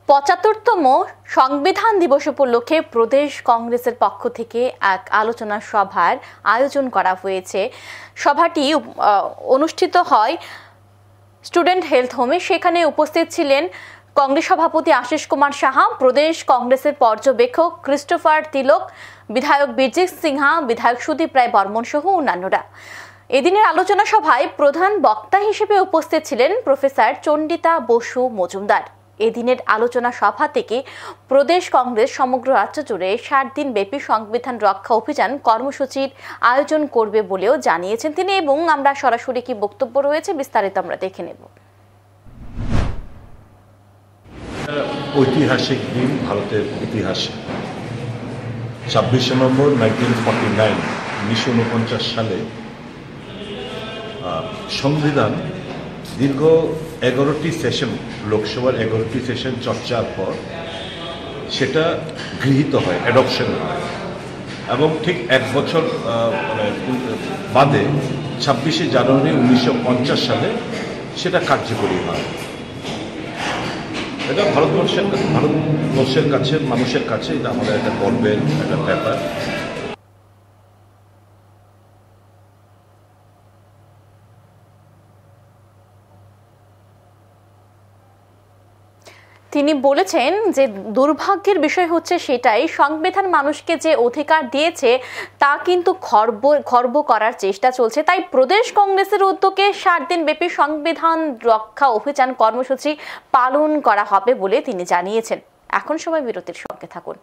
৭৫তম সংবিধান দিবস উপলক্ষে প্রদেশ কংগ্রেসের পক্ষ থেকে এক আলোচনা সভার আয়োজন করা হয়েছে। সভাটি অনুষ্ঠিত হয় স্টুডেন্ট হেলথ হোমে। সেখানে উপস্থিত ছিলেন কংগ্রেস সভাপতি আশিস কুমার সাহা, প্রদেশ কংগ্রেসের পর্যবেক্ষক ক্রিস্টোফার তিলক, বিধায়ক বীরজিৎ সিনহা, বিধায়ক সুদীপ রায় বর্মন সহ অন্যান্যরা। এদিনের আলোচনা সভায় প্রধান বক্তা হিসেবে উপস্থিত ছিলেন প্রফেসর চন্ডিতা বসু মজুমদার। এদিনের আলোচনা সভা থেকে প্রদেশ কংগ্রেস সমগ্র রাজ্য জুড়ে 60 দিন ব্যাপী সংবিধান রক্ষা অভিযান কর্মসূচির আয়োজন করবে বলেও জানিয়েছেন তিনি, এবং আমরা সরাসরি কি বক্তব্য রয়েছে বিস্তারিত আমরা দেখে নেব। ঐতিহাসিক দিন ভারতের ইতিহাসে 26 নভেম্বর 1949 সালে সংবিধান দীর্ঘ 11টি সেশন, লোকসভার 11টি সেশন চর্চার পর সেটা গৃহীত হয়, অ্যাডপশন হয়, এবং ঠিক এক বছর বাদে 26শে জানুয়ারি 1950 সালে সেটা কার্যকরী হয়। এটা ভারতবর্ষের কাছে, মানুষের কাছে এটা আমাদের একটা গর্বের একটা ব্যাপার। তিনি বলেছেন যে দুর্ভাগ্যের বিষয় হচ্ছে সেটাই, সংবিধান মানুষকে যে অধিকার দিয়েছে তা কিন্তু খর্ব করার চেষ্টা চলছে। তাই প্রদেশ কংগ্রেসের উদ্যোগে 60 দিন ব্যাপী সংবিধান রক্ষা অভিযান কর্মসূচি পালন করা হবে বলে তিনি জানিয়েছেন। এখন সময় বিরতির সঙ্গে থাকুন।